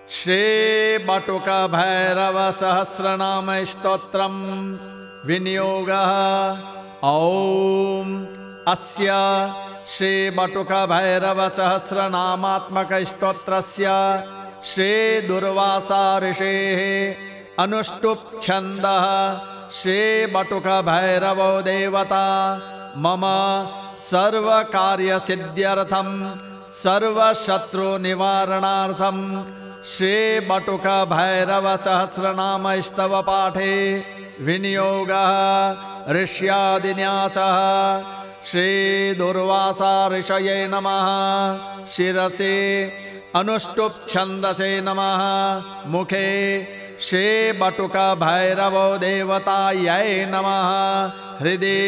श्री बटुक भैरव सहस्रनाम स्तोत्रम विनियोगः। ओम अस्य श्री बटुक भैरव सहस्रनामात्मक स्तोत्रस्य श्री दुर्वासा ऋषेः अनुष्टुप् छन्दः श्री बटुक भैरवो देवता मम सर्व कार्य सिद्ध्यर्थम सर्व शत्रु निवारणार्थम श्री बटुक भैरव सहस्रनाम स्तव पाठे विनियोगः ऋष्यादिन्यासः। श्री दुर्वासा ऋषये नमः। शिरसे अनुष्टुप् छन्दसे नमः। मुखे श्री बटुक भैरवो देवतायै नमः। हृदि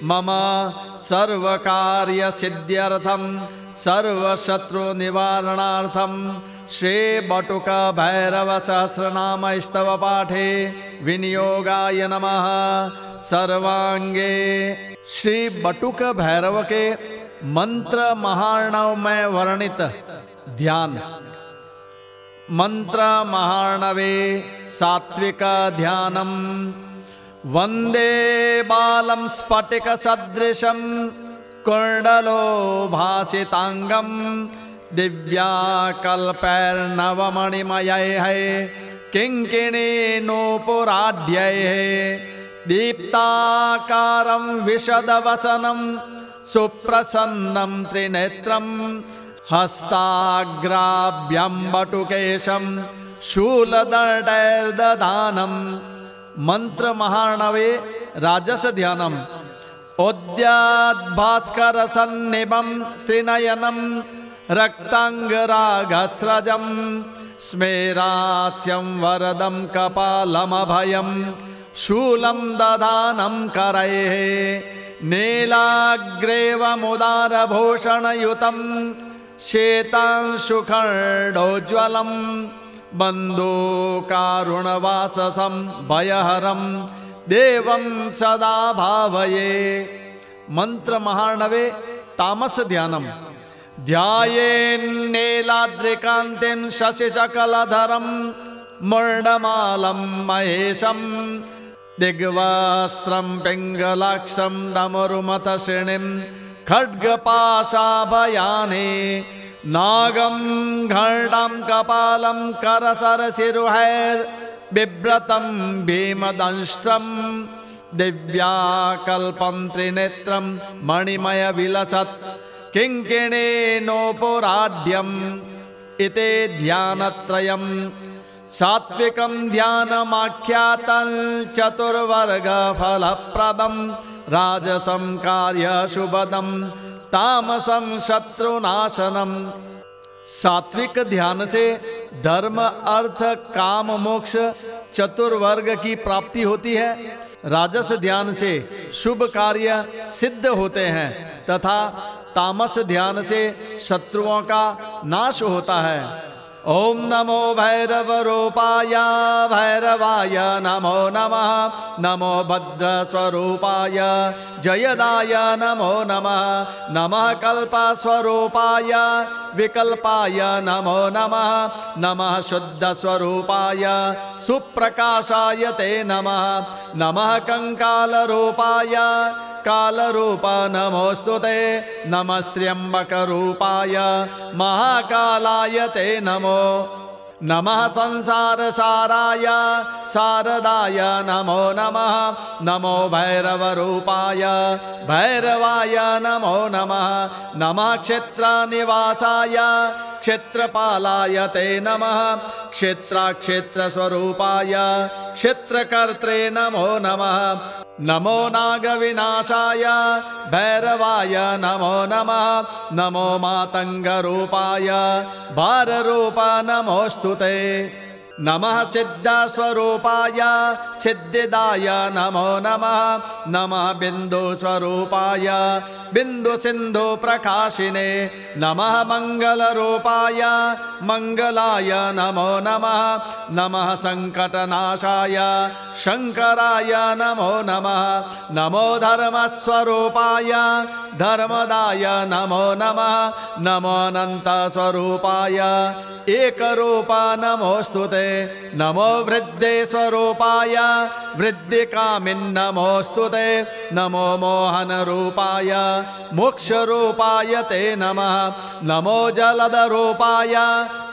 मम सर्व कार्य सिद्ध्यर्थम सर्व शत्रु निवारणार्थम श्री बटुक भैरव सहस्रनाम स्तव पाठे विनियोगाय नमः। सर्वांगे श्री बटुक भैरव के मंत्र महार्णव में वर्णित ध्यान। मंत्र महार्णवे सात्विक ध्यानम वंदे बालम स्फटिक सदृशम कुंडलो भासितांगम दिव्याकल्पैर्नवमणिमयै किंकिणी नूपुराढ्यै दीप्ताकारं विशदवसनं सुप्रसन्नं त्रिनेत्रं हस्ताग्राभ्यं बटुकेशं शूलदण्डैर्दधानं। मंत्र महार्णवे राजस ध्यानम ओद्याद्भास्कर सन्निभं त्रिनयनं रक्तांगरागस्रजं स्मेरास्यं वरदं कपालमभयं शूलं दधानं करैः नीलाग्रेवमुदारभूषणयुतं श्वेतांशुखण्डोज्ज्वलं बन्धूकारुणवाससं भयहरं देवं सदा भावये। मंत्र महार्णवे तामस ध्यानम ध्यायेन्नीलाद्रिकान्तिं शशिशकलधरं मुण्डमालं महेशं दिग्वस्त्रं पिङ्गलाक्षं डमरुमतश्रेणीं खड्गपाशाभयाने नागं घण्टां कपालं करसरसिरुहैर्बिभ्रतं भीमदंष्ट्रं दिव्याकल्पं त्रिनेत्रं मणिमयविलसत् किङ्किणीनूपुराढ्यम् इति ध्यानत्रयम्। सात्विकं ध्यानमाख्यातं चतुर्वर्गफलप्रदं राजसं कार्यशुभदं तामसं शत्रुनाशनम। सात्विक ध्यान से धर्म अर्थ काम मोक्ष चतुर्वर्ग की प्राप्ति होती है। राजस ध्यान से शुभ कार्य सिद्ध होते हैं तथा तामस ध्यान से शत्रुओं का नाश होता है। ओम नमो भैरव रूपाय भैरवाय नमो नमः। नमो भद्र स्वरूपाय जयदाय नमो नमः। नमः कल्प स्वरूपाय विकल्पाय नमो नमः। नमः शुद्ध स्वरूपाय सुप्रकाशाय ते नमः। नमः कंकाल रूपाय कालरूप नमोस्तुते। नमस्त्र्यंबक रूपाय महाकालाय ते नमो। नमः संसार साराय शारदाय नमो नमः। नमो भैरव रूपाय भैरवाय नमो नमः। नमः क्षेत्र निवासाय क्षेत्रपालाय ते नमः। क्षेत्र स्वरूपाय क्षेत्रकर्त्रे नमो नमः। नमो नागविनाशाय भैरवाय नमो नमः। नमो मातंग रूपाय भाररूप नमोस्तुते। नमः सिद्धस्वरूपाय सिद्धिदाय नमो नमः नमः बिन्दुस्वरूपाय बिन्दुसिन्धु प्रकाशिने नमः मङ्गलरूपाय मङ्गलाय नमो नमः नमः सङ्कटनाशाय शङ्कराय नमो नमः नमो धर्मस्वरूपाय धर्मदाय नमो नमः नमो अनन्तस्वरूपाय एकरूपा नमोस्तुते नमो वृद्धेस्वरूपाय वृद्धिकामिन् नमोस्तुते नमो मोहनरूपाय मोक्षरूपाय ते नमः नमो जलदरूपाय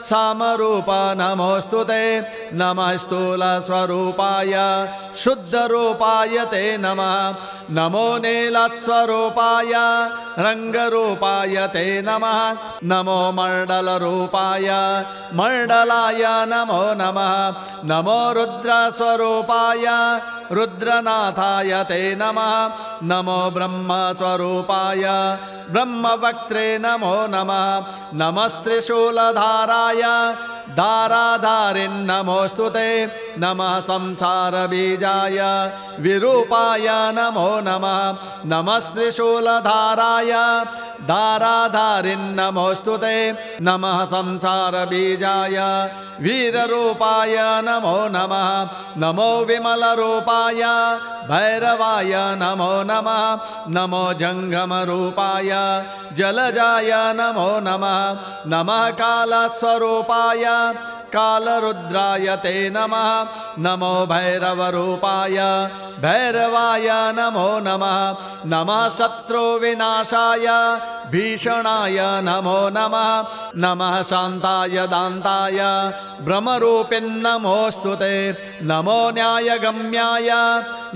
सामरूप नमोस्तुते नमः स्थूलस्वरूपाय शुद्धरूपाय ते नमः नमो नीलस्वरूपाय रङ्गरूपाय ते नमः नमो मण्डलरूपाय मण्डलाय नमो नमः नमो रुद्रस्वरूपाय रुद्रनाथाय ते नमः नमो ब्रह्मस्वरूपाय ब्रह्मवक्त्रे नमो नमः नमस्त्रिशूलधाराय धाराधारिन्नमोस्तुते नमः संसारबीजाय विरूपाय नमो नमः नमस्त्रिशूलधाराय धाराधारिन्नमोस्तुते नमः संसारबीजाय वीररूपाय नमो नमः नमो विमलरूपाय भैरवाय नमो नमः नमो जङ्गमरूपाय जलजाय नमो नमः नमः कालस्वरूपाय कालरुद्राय ते नमः नमो भैरवरूपाय भैरवाय नमो नमः नमः शत्रुविनाशाय भीषणाय नमो नमः नमः शान्ताय दान्ताय ब्रह्मरूपिन्नमोस्तुते नमो न्यायगम्याय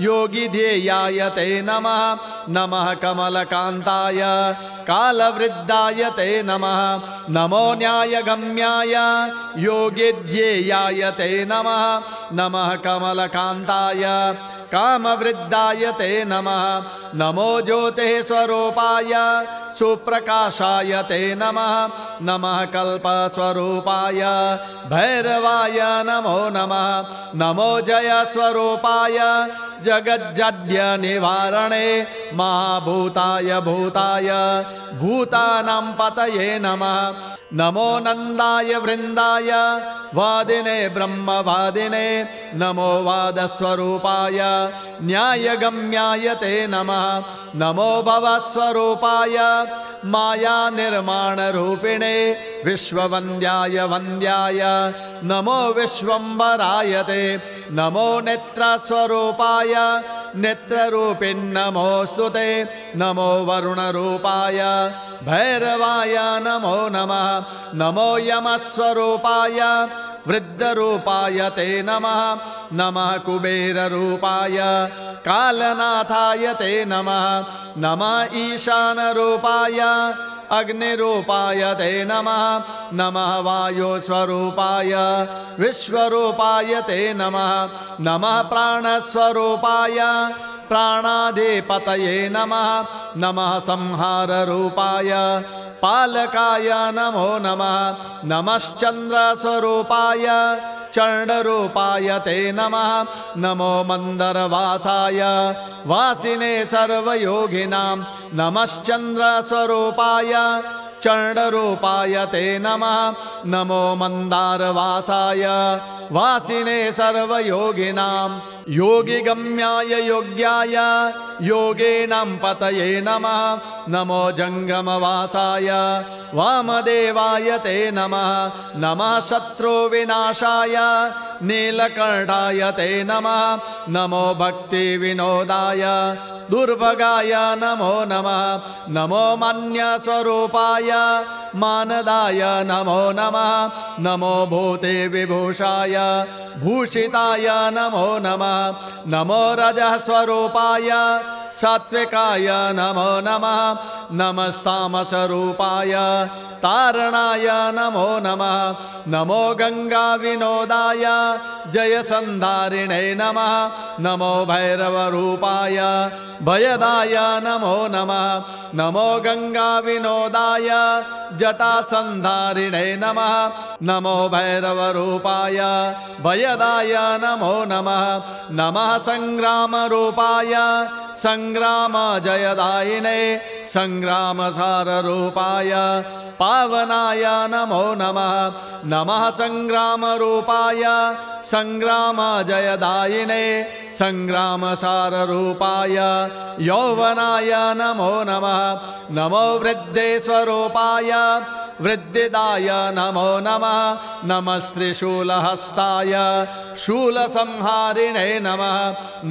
योगिध्येयाय ते नमः नमः कमलकान्ताय कालवृद्धाय ते नमः नमो न्यायगम्याय योगिध्येयाय ते नमः नमः कमलकान्ताय कामवृद्धाय ते नमः नमो ज्योतिः स्वरूपाय सुप्रकाशाय ते नमः नमः कल्पस्वरूपाय भैरवाय नमो नमः नमो जयस्वरूपाय जगज्जड्य निवारणे महाभूताय भूताय भूतानां पतये नमः नमो नन्दाय वृन्दाय वादिने ब्रह्मवादिने नमो वादस्वरूपाय न्यायगम्याय ते नमः नमो भवस्वरूपाय माया निर्माणरूपिणे विश्ववन्द्याय वन्द्याय नमो विश्वम्भराय ते नमो नेत्रस्वरूपाय नेत्ररूपिन्नमोस्तुते नमो वरुणरूपाय भैरवाय नमो नमः नमो यमस्वरूपाय वृद्धरूपाय ते नमः नमः कुबेररूपाय कालनाथाय ते नमः नमः ईशानरूपाय अग्निरूपाय ते नमः नमः वायुस्वरूपाय विश्वरूपाय ते नमः नमः प्राणस्वरूपाय प्राणाधिपतये नमः नमः संहाररूपाय पालकाय नमो नमः नमश्चन्द्रस्वरूपाय चण्डरूपाय ते नमः नमो मन्दरवासाय वासिने सर्वयोगिनां नमश्चन्द्रस्वरूपाय चण्डरूपाय ते नमः नमो मन्दारवासाय वासिने सर्वयोगिनां योगिगम्याय योग्याय योगिनां पतये नमः नमो जङ्गमवासाय वामदेवाय ते नमः नमः शत्रुविनाशाय नीलकण्ठाय ते नमः नमो भक्तिविनोदाय दुर्भगाय नमो नमः नमो मान्यस्वरूपाय मानदाय नमो नमः नमो भूते विभूषाय भूषिताय नमो नमः नमो रजस्वरूपाय सात्विकाय नमो नमः नमस्तामसरूपाय तारणाय नमो नमः नमो गङ्गाविनोदाय जयसन्धारिणे नमः नमो भैरवरूपाय भयदाय नमो नमः नमो गङ्गाविनोदाय जटासन्धारिणे नमः नमो भैरवरूपाय भयदाय नमो नमः नमः संग्रामरूपाय संग्रामजयदायिने संग्रामसाररूपाय पावनाय नमो नमः नमः संग्रामरूपाय संग्रामजयदायिने संग्रामसाररूपाय यौवनाय नमो नमः नमो वृद्धेश्वरूपाय वृद्धिदाय नमो नमः नमस्त्रिशूलहस्ताय शूलसंहारिणे नमः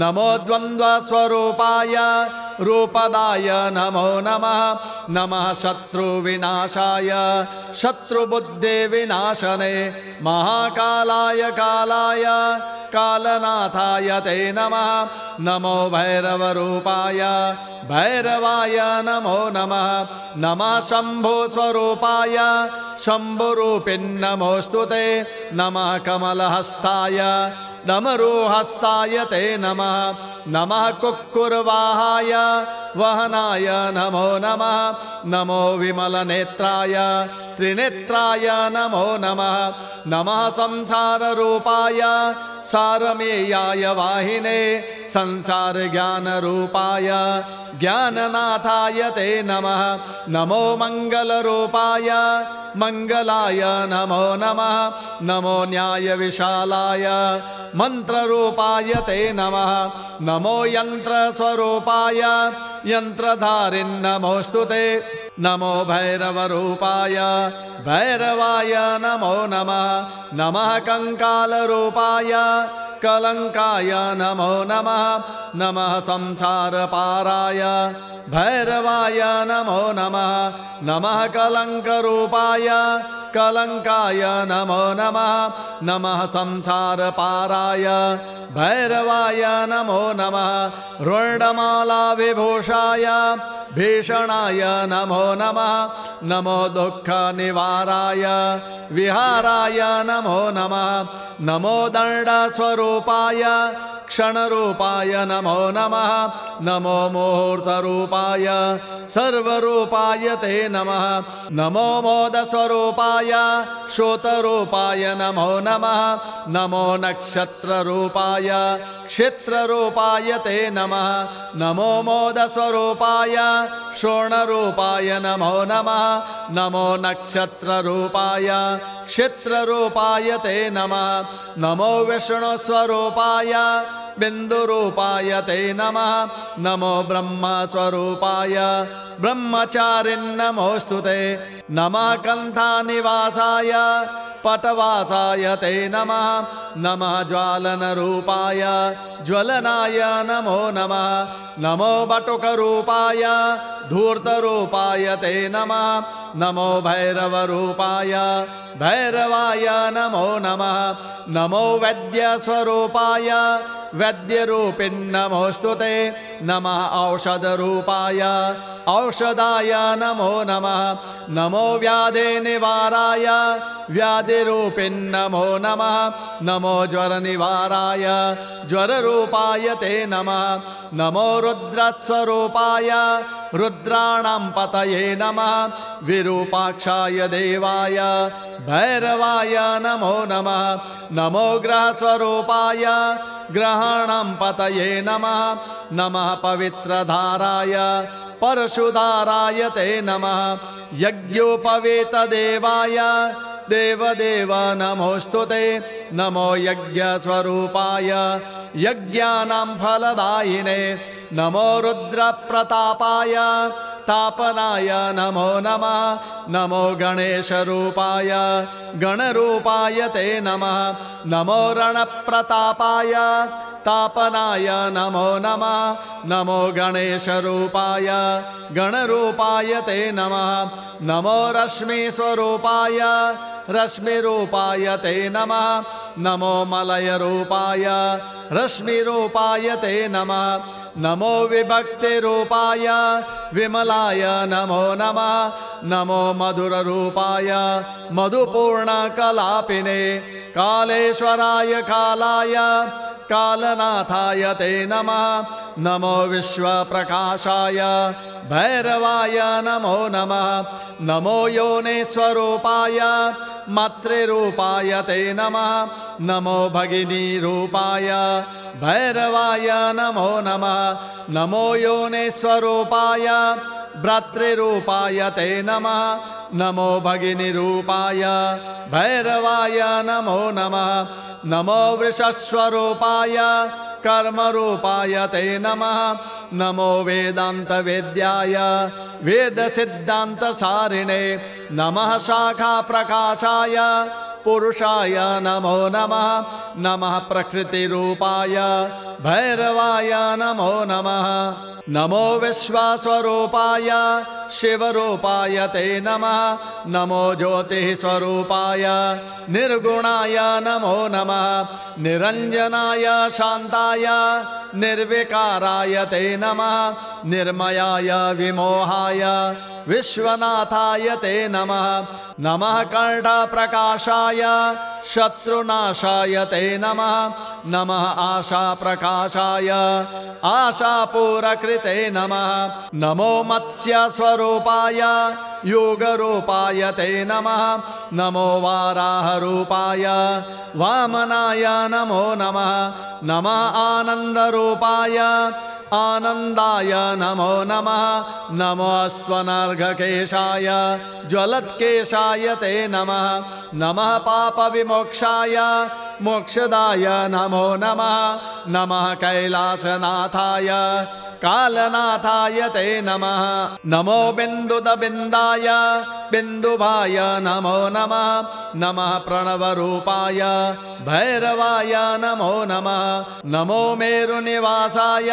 नमो द्वन्द्वस्वरूपाय रूपदाय नमो नमः नमः शत्रुविनाशाय शत्रुबुद्धिविनाशने महाकालाय कालाय कालनाथाय ते नमः नमो भैरवरूपाय भैरवाय नमो नमः नमः शम्भुस्वरूपाय शम्भुरूपिन्नमोऽस्तु ते नमः कमलहस्ताय डमरुहस्ताय ते नमः नमः कुक्कुरवाहाय वहनाय नमो नमः नमो विमलनेत्राय त्रिनेत्राय नमो नमः नमः संसाररूपाय सारमेयाय वाहिने संसारज्ञानरूपाय ज्ञाननाथाय ते नमः नमो मङ्गलरूपाय मङ्गलाय नमो नमः नमो न्यायविशालाय मन्त्ररूपाय ते नमः नमो यन्त्रस्वरूपाय यन्त्रधारिन्नमोऽस्तु ते नमो भैरवरूपाय भैरवाय नमो नमः नमः कंकालरूपाय कलंकाय नमो नमः नमः संसारपाराय भैरवाय नमो नमः नमः कलंकरूपाय कलंकाय नमो नमः नमः संसारपाराय भैरवाय नमो नमः रुण्डमाला विभूषाय भीषणाय नमो नमः नमो दुःखनिवाराय विहाराय नमो नमः नमो दण्डस्वरूपाय क्षणरूपाय नमो नमः नमो मुहूर्तरूपाय सर्वरूपाय ते नमः नमो मोदस्वरूपाय श्रोतरूपाय नमो नमः नमो नक्षत्ररूपाय क्षेत्ररूपाय ते नमः नमो मोदस्वरूपाय श्रोणरूपाय नमो नमः नमो नक्षत्ररूपाय क्षेत्ररूपाय ते नमः नमो विष्णुस्वरूपाय बिन्दुरूपाय ते नमः नमो ब्रह्मस्वरूपाय ब्रह्मचारिन्नमोऽस्तु ते नमः कण्ठानिवासाय पटवासाय ते नमः नमः ज्वालनरूपाय ज्वलनाय नमो नमः नमो बटुकरूपाय धूर्तरूपाय ते नमः नमो भैरवरूपाय भैरवाय नमो नमः नमो वैद्यस्वरूपाय वैद्यरूपिन्नमोऽस्तु ते नमः औषधरूपाय औषधाय नमो नमः नमो व्याधिनिवाराय व्याधिरूपिन्नमो नमः नमो ज्वरनिवाराय ज्वररूपाय ते नमः नमो रुद्रस्वरूपाय रुद्राणां पतये नमः विरूपाक्षाय देवाय भैरवाय नमो नमः नमो ग्रहस्वरूपाय ग्रहाणां पतये नमः नमः पवित्रधाराय परशुधाराय ते नमः यज्ञोपवीतदेवाय देवदेव नमोऽस्तु ते नमो यज्ञस्वरूपाय यज्ञानां फलदायिने नमो रुद्रप्रतापाय तापनाय नमो नमः नमो गणेशरूपाय गणरूपाय ते नमः नमो रणप्रतापाय तापनाय नमो नमः नमो गणेशरूपाय गणरूपाय ते नमः नमो रश्मिस्वरूपाय रश्मिरूपाय ते नमः नमो मलयरूपाय रश्मिरूपाय ते नमः नमो विभक्तिरूपाय विमलाय नमो नमः नमो मधुररूपाय मधुपूर्णकलापिने कालेश्वराय कालाय कालनाथाय ते नमः नमो विश्वप्रकाशाय भैरवाय नमो नमः नमो योनिस्वरूपाय मातृरूपाय ते नमः नमो भगिनीरूपाय भैरवाय नमो नमः नमो योनिस्वरूपाय भ्रातृरूपाय ते नमः नमो भगिनीरूपाय भैरवाय नमो नमः नमो वृषस्वरूपाय कर्मरूपाय ते नमः नमो वेदान्तवेद्याय वेदसिद्धान्तसारिणे नमः शाखाप्रकाशाय पुरुषाय नमो नमः नमः प्रकृतिरूपाय भैरवाय नमो नमः नमो विश्वस्वरूपाय शिवरूपाय ते नमः नमो ज्योतिस्वरूपाय निर्गुणाय नमो नमः निरञ्जनाय शान्ताय निर्विकाराय ते नमः निर्मयाय विमोहाय विश्वनाथाय ते नमः नमः कंठप्रकाशाय शत्रुनाशाय ते नमः नमः आशाप्रकाशाय आशापूरकृते नमः नमो मत्स्यस्वरूपाय योगरूपाय ते नमः नमो वाराहरूपाय वामनाय नमो नमः नमः आनन्दरूपाय आनन्दाय नमो नमः नमो अस्त्वनर्घकेशाय ज्वलत्केशाय ते नमः नमः पापविमोक्षाय मोक्षदाय नमो नमः नमः कैलासनाथाय कालनाथाय ते नमः नमो बिन्दुदबिन्दाय बिन्दुभाय नमो नमः नमः प्रणवरूपाय भैरवाय नमो नमः नमो मेरुनिवासाय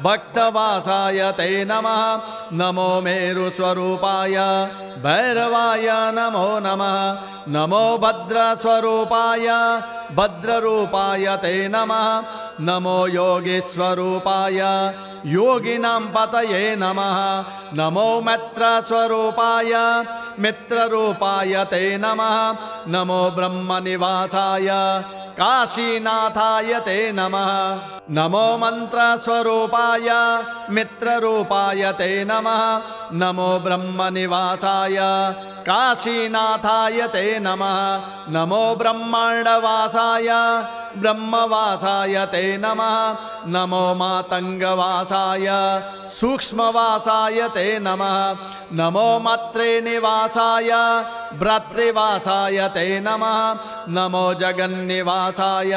भक्तवासाय ते नमः नमो मेरुस्वरूपाय भैरवाय नमो नमः नमो भद्रस्वरूपाय भद्ररूपाय ते नमः नमो योगीस्वरूपाय योगिनां पतये नमः नमो मित्रस्वरूपाय मित्ररूपाय ते नमः नमो ब्रह्मनिवासाय काशीनाथाय ते नमः नमो मन्त्रस्वरूपाय मित्ररूपाय ते नमः नमो ब्रह्मनिवासाय काशीनाथाय ते नमः नमो ब्रह्माण्डवासाय ब्रह्मवासाय ते नमः नमो मातङ्गवासाय सूक्ष्मवासाय ते नमः नमो मातृनिवासाय भ्रातृवासाय ते नमः नमो जगन्निवासाय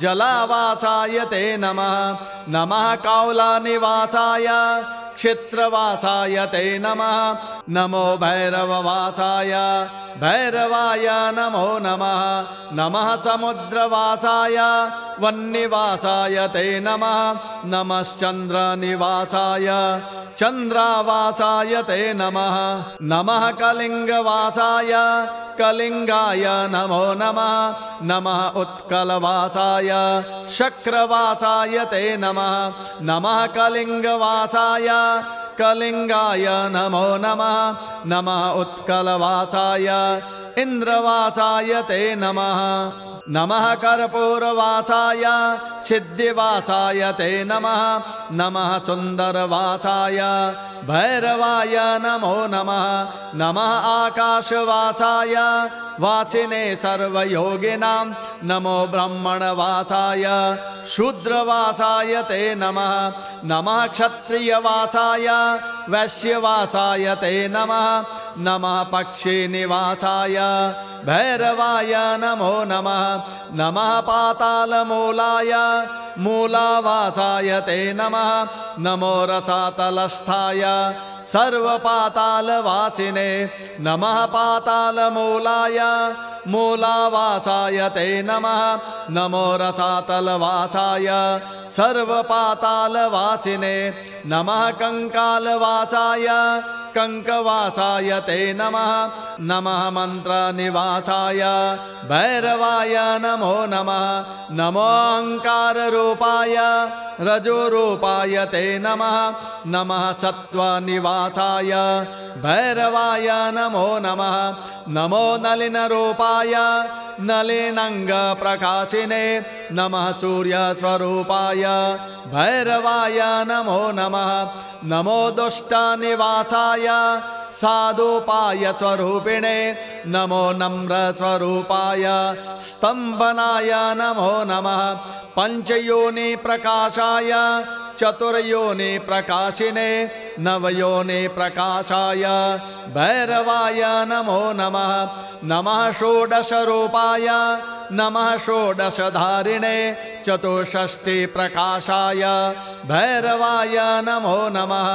जलावासाय ते नमः नमः कौलानिवासाय क्षेत्रवासाय ते नमः नमो भैरववासाय भैरवाय नमो नमः नमः समुद्रवासाय वन्निवासाय ते नमः नमश्चन्द्रनिवासाय चन्द्रावासाय ते नमः नमः कलिङ्गवासाय कलिङ्गाय नमो नमः नमः उत्कलवासाय शक्रवासाय ते नमः नमः कलिङ्गवासाय कलिङ्गाय नमो नमः नमः उत्कलवासाय इन्द्रवासाय ते नमः नमः कर्पूरवासाय सिद्धिवासाय ते नमः नमः सुन्दरवासाय भैरवाय नमो नमः नमः आकाशवासाय वासिने सर्वयोगिनां नमो ब्रह्मणवासाय शूद्रवासाय ते नमः नमः क्षत्रियवासाय वैश्यवासाय ते नमः नमः पक्षिनिवासाय भैरवाय नमो नमः नमः पातालमूलाय मूलावासाय ते नमः नमो रसातलस्थाय सर्वपातालवासिने नमः पातालमूलाय मूलावासाय ते नमः नमो रसातलवासाय सर्वपातालवासिने नमः कंकालवासाय कंकवासाय ते नमः नमः मंत्रनिवासाय भैरवाय नमो नमः नमो अहंकाररूपाय रजोरूपाय ते नमः नमः सत्त्वनिवासाय निवासाय भैरवाय नमो नमः नमो नलिनरूपाय नलिनाङ्गप्रकाशिने नमः सूर्यस्वरूपाय भैरवाय नमो नमः नमो दुष्टनिवासाय साधुपाय स्वरूपिणे नमो नम्रस्वरूपाय स्तम्भनाय नमो नमः पंचयोनि प्रकाशाय चतुर्योनि प्रकाशिने नवयोनि प्रकाशाय भैरवाय नमो नमः नमः षोडशरूपाय नमः षोडशधारिणे चतुष्षष्टि प्रकाशाय भैरवाय नमो नमः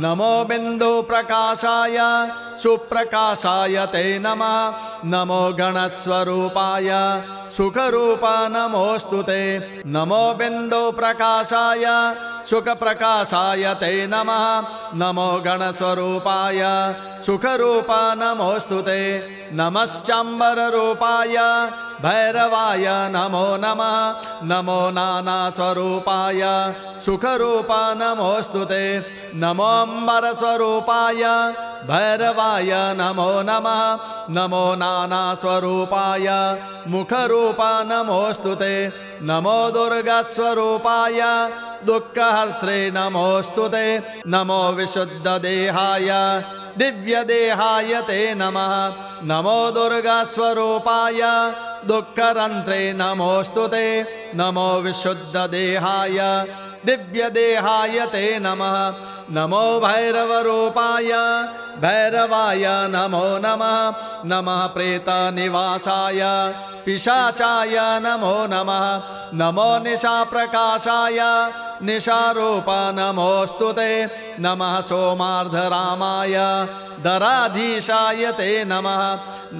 नमो बिंदु प्रकाशाय सुप्रकाशाय ते नमः नमो गणस्वरूपाय सुखरूप नमोस्तुते नमो बिंदु प्रकाशाय सुखप्रकाशाय ते नमः नमो गणस्वरूपाय सुखरूप नमोस्तुते नमश्चाम्बररूपाय भैरवाय नमो नमः नमो नानास्वरूपाय सुखरूप नमोस्तुते नमो अम्बरस्वरूपाय भैरवाय नमो नमः नमो नानास्वरूपाय मुखरूप नमोस्तुते नमो दुर्गास्वरूपाय दुःखहर्त्रे नमोस्तुते नमो विशुद्धदेहाय दिव्यदेहाय ते नमः नमो दुर्गास्वरूपाय दुःखरन्त्रे नमोस्तुते नमो विशुद्धदेहाय दिव्यदेहाय ते नमः नमो भैरवरूपाय भैरवाय नमो नमः नमः प्रेतनिवासाय पिशाचाय नमो नमः नमो निशाप्रकाशाय निशारूप नमोस्तुते नमः सोमार्धरामाय दराधीशाय ते नमः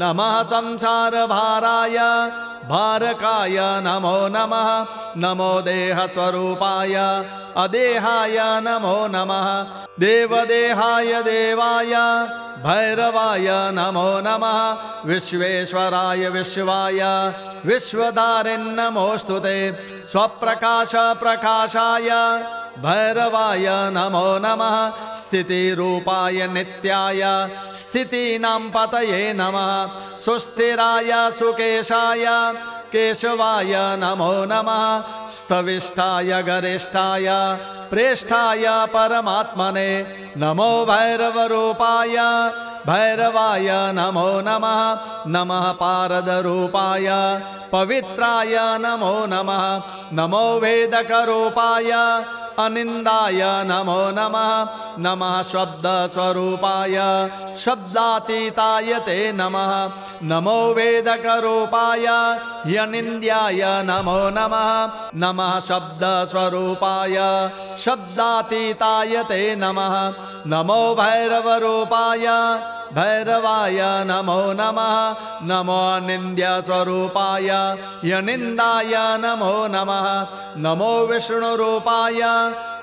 नमः संसारभाराय भारकाय नमो नमः नमो देहस्वरूपाय अदेहाय नमो नमः देवदेहाय देवाय भैरवाय नमो नमः विश्वेश्वराय विश्वाय विश्वधारिन्नमोस्तुते स्वप्रकाश प्रकाशाय भैरवाय नमो नमः स्थितिरूपाय नित्याय स्थितीनां पतये नमः सुस्थिराय सुकेशाय केशवाय नमो नमः स्थविष्ठाय गरिष्ठाय प्रेष्ठाय परमात्मने नमो भैरवरूपाय भैरवाय नमो नमः नमः पारदरूपाय पवित्राय नमो नमः नमो वेदकरूपाय अनिंदाय नमो नमः नमः शब्दस्वरूपाय शब्दातीताय ते नमः नमो वेदकरूपाय ह्यनिन्द्याय नमो नमः नमः शब्दस्वरूपाय शब्दातीताय ते नमः नमो भैरवरूपाय भैरवाय नमो नमः नमो अनिन्द्यस्वरूपाय ह्यनिन्दाय नमो नमः नमो विष्णुरूपाय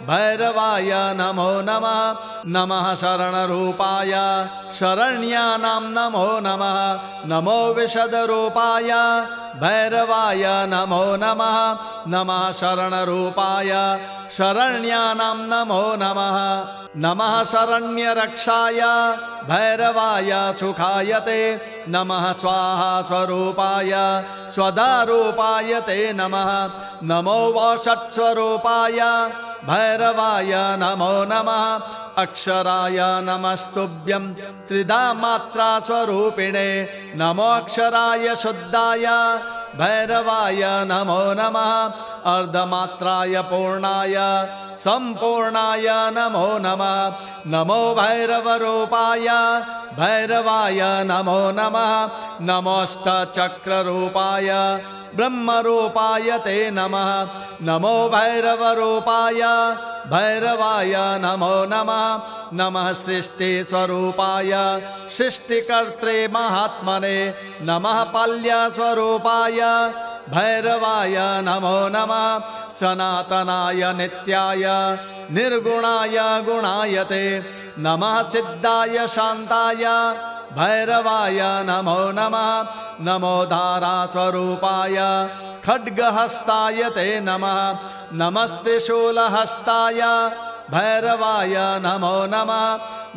भैरवाय नमो नमः नमः शरणरूपाय शरण्यानां नमो नमः नमो विशदरूपाय भैरवाय नमो नमः नमः शरणरूपाय शरण्यानां नमो नमः नमः शरण्यरक्षाय भैरवाय सुखायते नमः स्वाहा स्वरूपाय स्वदारूपाय ते नमः नमो वषट्स्वरूपाय भैरवाय नमो नमः अक्षराय नमस्तुभ्यं त्रिधा मात्रा स्वरूपिणे नमो अक्षराय शुद्धाय भैरवाय नमो नमः अर्धमात्राय पूर्णाय संपूर्णाय नमो नमः नमो भैरवरूपाय भैरवाय नमो नमः नमोऽष्टचक्ररूपाय ब्रह्मरूपाय ते नमः नमो भैरवरूपाय भैरवाय नमो नमः नमः सृष्टिस्वरूपाय सृष्टिकर्त्रे महात्मने नमः पाल्यस्वरूपाय भैरवाय नमो नमः सनातनाय नित्याय निर्गुणाय गुणायते नमः सिद्धाय शान्ताय भैरवाय नमो नमः नमो धारास्वरूपाय खड्गहस्ताय ते नमः नमस्ते शूलहस्ताय भैरवाय नमो नमः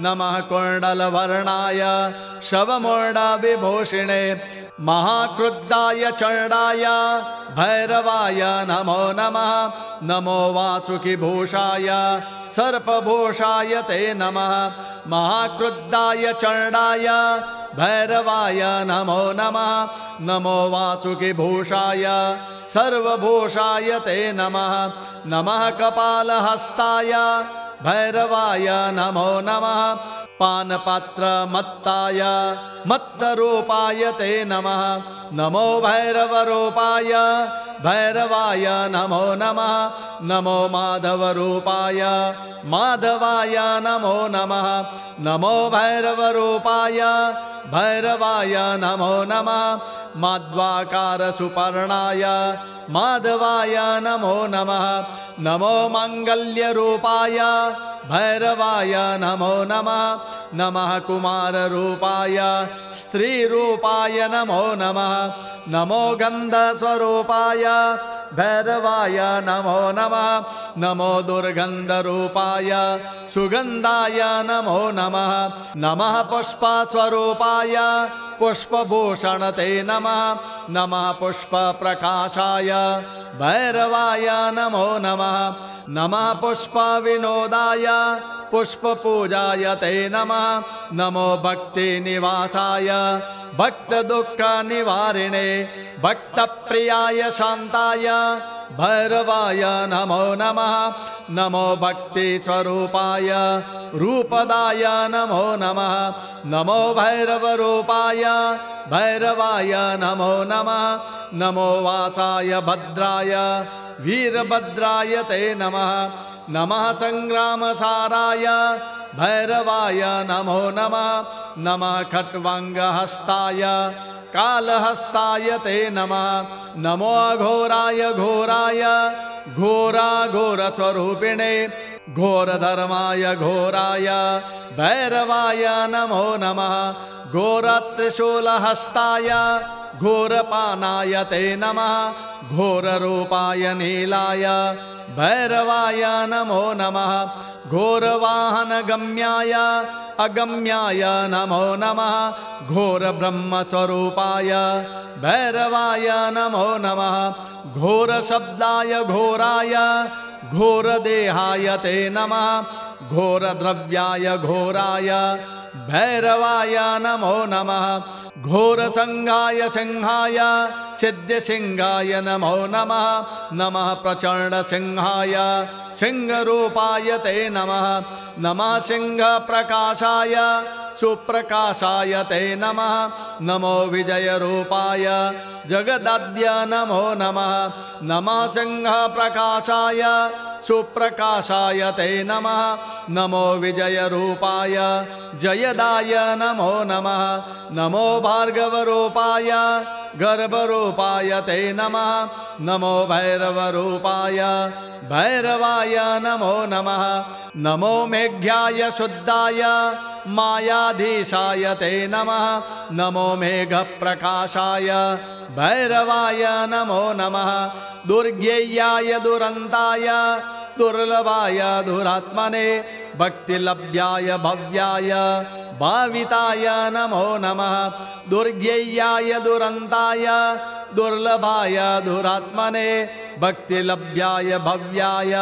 नमः कुण्डलवर्णाय शवमूर्धविभूषिणे महाक्रुद्धाय चण्डाय भैरवाय नमो नमः नमो वासुकिभूषाय सर्पभूषाय ते नमः महाक्रुद्धाय चण्डाय भैरवाय नमो नमः नमो वासुकिभूषाय सर्वभूषाय ते नमः नमः कपालहस्ताय भैरवाय नमो नमः पानपात्रमत्ताय मत्तरूपाय ते नमः नमो भैरवरूपाय भैरवाय नमो नमः नमो माधवरूपाय माधवाय नमो नमः नमो भैरवरूपाय भैरवाय नमो नमः माध्वाकारसुपर्णाय माधवाय नमो नमः नमो माङ्गल्यरूपाय भैरवाय नमो नमः नमः कुमाररूपाय स्त्रीरूपाय नमो नमः नमो गन्धस्वरूपाय भैरवाय नमो नमः नमो दुर्गन्धरूपाय सुगन्धाय नमो नमः नमः पुष्पस्वरूपाय पुष्पभूषण ते नमः नमः पुष्पप्रकाशाय भैरवाय नमो नमः नमः पुष्पविनोदाय पुष्पपूजाय ते नमः नमो भक्तिनिवासाय भक्तदुःखनिवारिणे भक्तप्रियाय शान्ताय भैरवाय नमो नमः नमो भक्तिस्वरूपाय रूपदाय नमो नमः नमो भैरवरूपाय भैरवाय नमो नमः नमो वासाय भद्राय वीरभद्राय ते नमः नमः संग्रामसाराय भैरवाय नमो नमः नमः खट्वाङ्गहस्ताय कालहस्ताय ते नमः नमो अघोराय घोराय घोरस्वरूपिणे घोरधर्माय घोराय भैरवाय नमो नमः घोरत्रिशूलहस्ताय घोरपानाय ते नमः घोररूपाय नीलाय भैरवाय नमो नमः घोरवाहनगम्याय अगम्याय नमो नमः घोरब्रह्मस्वरूपाय भैरवाय नमो नमः घोरशब्दाय घोराय घोरदेहाय ते नमः घोरद्रव्याय घोराय भैरवाय नमो नमः घोरसंघाय सिंहाय सिद्धसिंहाय नमो नमः नमः प्रचण्डसिंहाय सिंहरूपाय ते नमः नमः सिंहप्रकाशाय सुप्रकाशाय ते नमः नमो विजयरूपाय जगदाद्य नमो नमः नमः सिंहप्रकाशाय सुप्रकाशाय ते नमः नमो विजयरूपाय जयदाय नमो नमः नमो भार्गवरूपाय गर्भरूपाय ते नमः नमो भैरवरूपाय भैरवाय नमो नमः नमो मेघ्याय शुद्धाय मायाधीशाय ते नमः नमो मेघप्रकाशाय भैरवाय नमो नमः दुर्गेयाय दुरन्ताय दुर्लभाय दुरात्मने भक्तिलभ्याय भव्याय भाविताय नमो नमः दुर्गेयाय दुरन्ताय दुर्लभाय दुरात्मने भक्तिलभ्याय भव्याय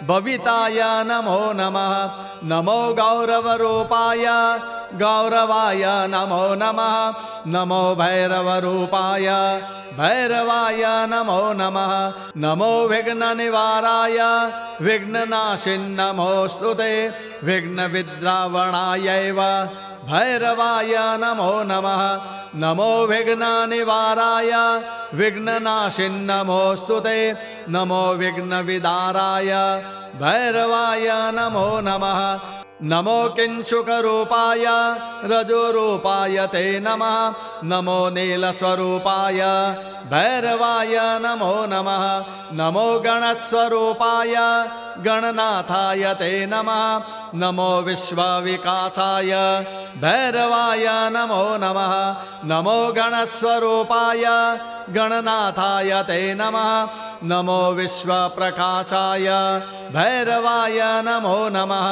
भविताय नमो नमः नमो गौरवरूपाय गौरवाय नमो नमः नमो भैरवरूपाय भैरवाय नमो नमः नमो विघ्ननिवाराय विघ्ननाशिन् नमोऽस्तुते विघ्नविद्रावणायैव भैरवाय नमो नमः नमो विघ्ननिवाराय विघ्ननाशिन् नमोऽस्तुते नमो विघ्नविदाराय भैरवाय नमो नमः नमो किंशुकरूपाय रजोरूपाय ते नमः नमो नीलस्वरूपाय भैरवाय नमो नमः नमो गणस्वरूपाय गणनाथाय ते नमः नमो विश्वविकासाय भैरवाय नमो नमः नमो गणस्वरूपाय गणनाथाय ते नमः नमो विश्वप्रकाशाय भैरवाय नमो नमः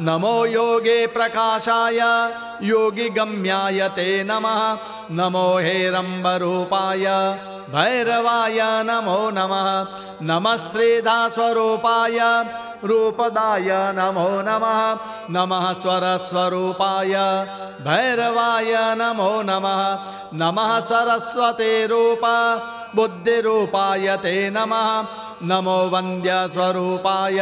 नमो योगे प्रकाशाय योगिगम्याय ते नमः नमो हेरम्बरूपाय भैरवाय नमो नमः नमस्त्रिधास्वरूपाय रूपदाय नमो नमः नमः स्वरस्वरूपाय भैरवाय नमो नमः नमः सरस्वती रूप बुद्धिरूपाय ते नमः नमो वन्द्यस्वरूपाय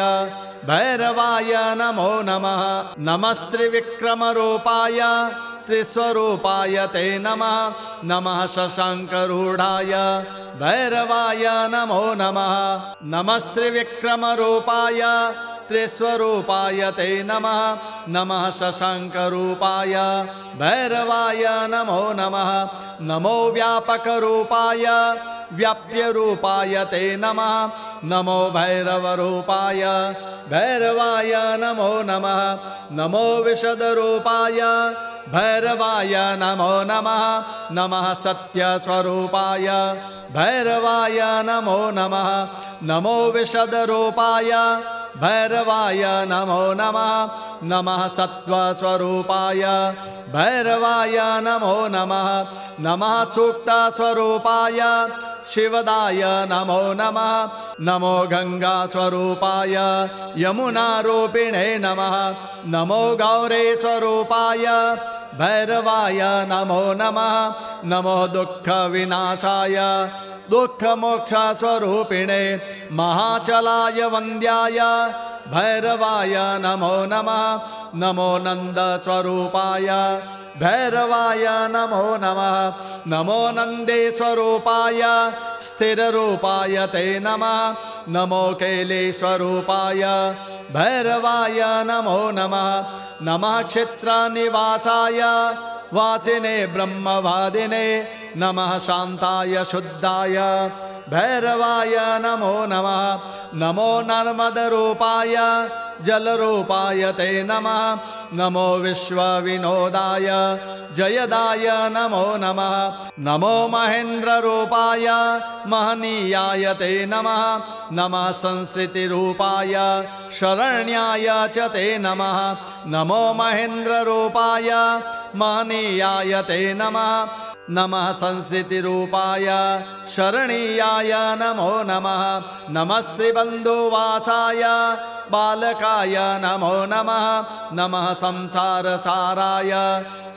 भैरवाय नमो नमः नमस्त्रिविक्रमरूपाय त्रिस्वरूपाय ते नमः नमः शशाङ्करूढाय भैरवाय नमो नमः नमस्त्रिविक्रमरूपाय त्रिस्वरूपाय ते नमः नमः शशाङ्करूपाय भैरवाय नमो नमः नमो व्यापकरूपाय व्याप्यरूपाय ते नमः नमो भैरवरूपाय भैरवाय नमो नमः नमो विशदरूपाय भैरवाय नमो नमः नमः सत्यस्वरूपाय भैरवाय नमो नमः नमो विशदरूपाय भैरवाय नमो नमः नमः सत्त्वस्वरूपाय भैरवाय नमो नमः नमः सूक्तस्वरूपाय शिवदाय नमो नमः नमो गंगास्वरूपाय यमुनारूपिणे नमः नमो गौरीस्वरूपाय भैरवाय नमो नमः नमो दुःखविनाशाय दुःखमोक्षस्वरूपिणे महाचलाय वन्द्याय भैरवाय नमो नमः नमो नन्दस्वरूपाय भैरवाय नमो नमः नमो नन्देश्वरूपाय स्थिररूपाय ते नमः नमो कैलेश्वरूपाय भैरवाय नमो नमः नमः क्षेत्रनिवासाय वाचिने ब्रह्मवादिने नमः शान्ताय शुद्धाय भैरवाय नमो नमः नमो नर्मदरूपाय जलरूपाय ते नमः नमो विश्वविनोदाय जयदाय नमो नमः नमो महेन्द्ररूपाय महनीयाय ते नमः नमः संस्कृतिरूपाय शरण्याय च ते नमः नमो महेन्द्ररूपाय महनीयाय ते नमः नमः संस्कृतिरूपाय शरणीयाय नमो नमः नमस्त्रिबन्धुवासाय बालकाय नमो नमः नमः संसारसाराय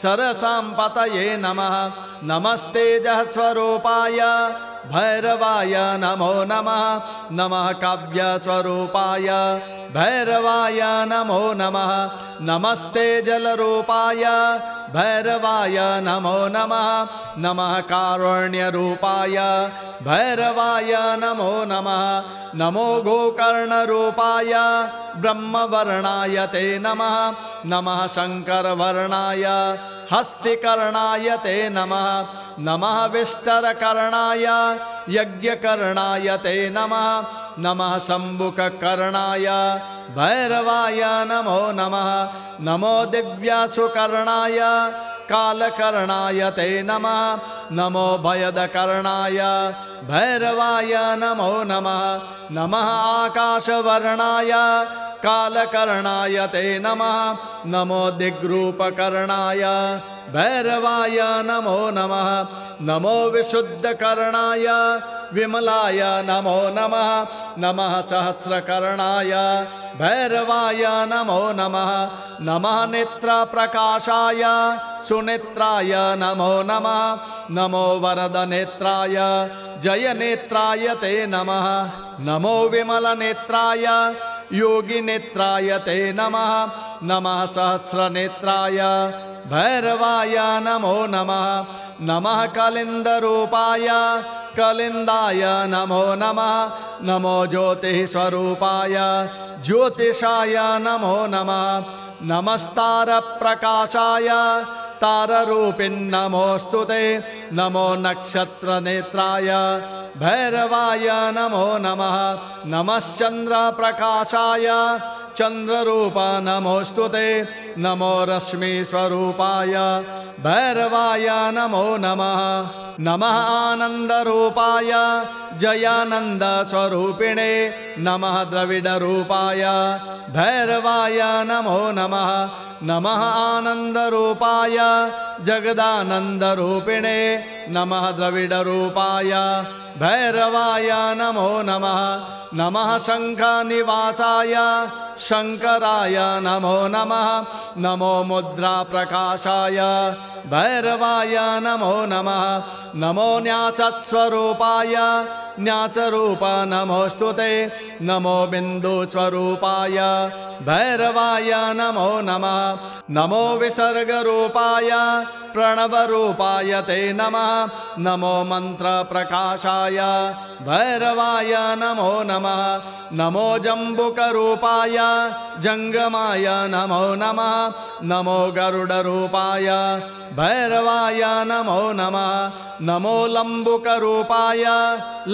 सरसम्पतये नमः नमस्तेजस्वरूपाय भैरवाय नमो नमः नमः काव्यस्वरूपाय भैरवाय नमो नमः नमस्ते जलरूपाय भैरवाय नमो नमः नमः कारुण्यरूपाय भैरवाय नमो नमः नमो गोकर्णरूपाय ब्रह्मवर्णाय ते नमः नमः शङ्करवर्णाय हस्तिकर्णाय ते नमः नमः विष्टरकर्णाय यज्ञकर्णाय ते नमः नमः शम्भुककर्णाय भैरवाय नमो नमः नमो दिव्यासुकर्णाय कालकर्णाय ते नमः नमो भयदकर्णाय भैरवाय नमो नमः नमः आकाशवर्णाय कालकर्णाय ते नमः नमो दिग्रूपकर्णाय भैरवाय नमो नमः नमो विशुद्धकर्णाय विमलाय नमो नमः नमः सहस्रकर्णाय भैरवाय नमो नमः नमः नेत्रप्रकाशाय सुनेत्राय नमो नमः नमो वरदनेत्राय जयनेत्राय ते नमः नमो विमलनेत्राय योगिनेत्राय ते नमः नमः सहस्रनेत्राय भैरवाय नमो नमः नमः कलिन्दरूपाय कलिन्दाय नमो नमः नमो ज्योतिस्वरूपाय ज्योतिषाय नमो नमः नमस्तारप्रकाशाय ताररूपिन्नमोऽस्तु ते नमो नक्षत्रनेत्राय भैरवाय नमो नमः नमश्चन्द्रप्रकाशाय चंद्ररूप नमोस्तुते नमो रश्मिस्वरूपाय भैरवाय नमो नमः नमः आनंदरूपाय जयानंद स्वरूपिणे नमः द्रविडरूपाय भैरवाय नमो नमः नमः आनंदरूपाय जगदानंदरूपिणे नमः द्रविडरूपाय भैरवाय नमो नमः नमः शंखनिवासाय शंकराय नमो नमः नमो मुद्रा प्रकाशाय भैरवाय नमो नमः नमो न्यासस्वरूपाय न्यासरूप नमोस्तुते नमो बिन्दुस्वरूपाय भैरवाय नमो नमः नमो विसर्गरूपाय प्रणवरूपाय ते नमः नमो मंत्रप्रकाशाय भैरवाय नमो नमः नमो जम्बुकरूपाय जंगमाय नमो नमः नमो गरुडरूपाय भैरवाय नमो नमः नमो लंबुकरूपाय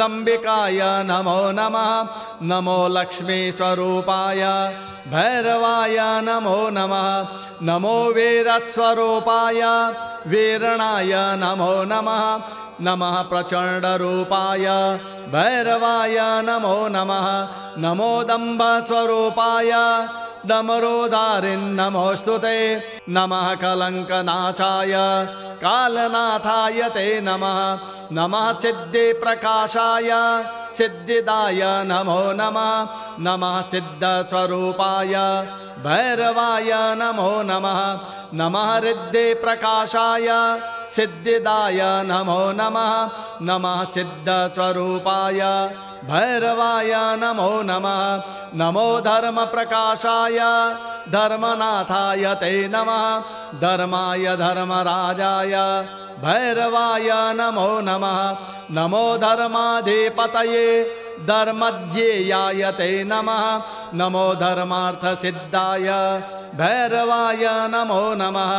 लंबिकाय नमो नमः नमो लक्ष्मीस्वरूपाय भैरवाय नमो नमः नमो वीरस्वरूपाय वीरणाय नमो नमः नमः प्रचंडरूपाय भैरवाय नमो नमः नमो दम्भस्वरूपाय डमरोधारिन्नमोस्तुते नमः कलंकनाशाय कालनाथाय ते नमः नमः सिद्धिप्रकाशाय सिद्धिदाय नमो नमः नमः सिद्धस्वरूपाय भैरवाय नमो नमः नमः रिद्धिप्रकाशाय सिद्धिदाय नमो नमः नमः सिद्धस्वरूपाय भैरवाय नमो नमः नमो धर्मप्रकाशाय धर्मनाथाय ते नमः धर्माय धर्मराजाय भैरवाय नमो नमः नमो धर्माधिपतये धर्मध्येयाय ते नमः नमो धर्मार्थसिद्धाय भैरवाय नमो नमः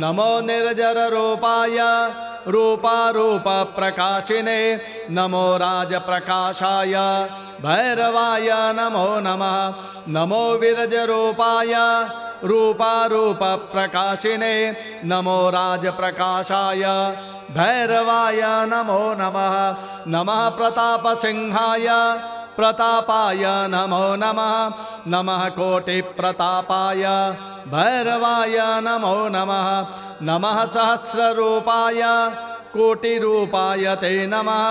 नमो निर्जररूपाय रूपारूपप्रकाशिने नमो राजप्रकाशाय भैरवाय नमो नमः नमो विरजरूपाय रूपारूपप्रकाशिने नमो राजप्रकाशाय भैरवाय नमो नमः नमः प्रतापसिंहाय प्रतापाय नमो नमः नमः कोटिप्रतापाय भैरवाय नमो नमः नमः सहस्ररूपाय कोटिरूपाय ते नमः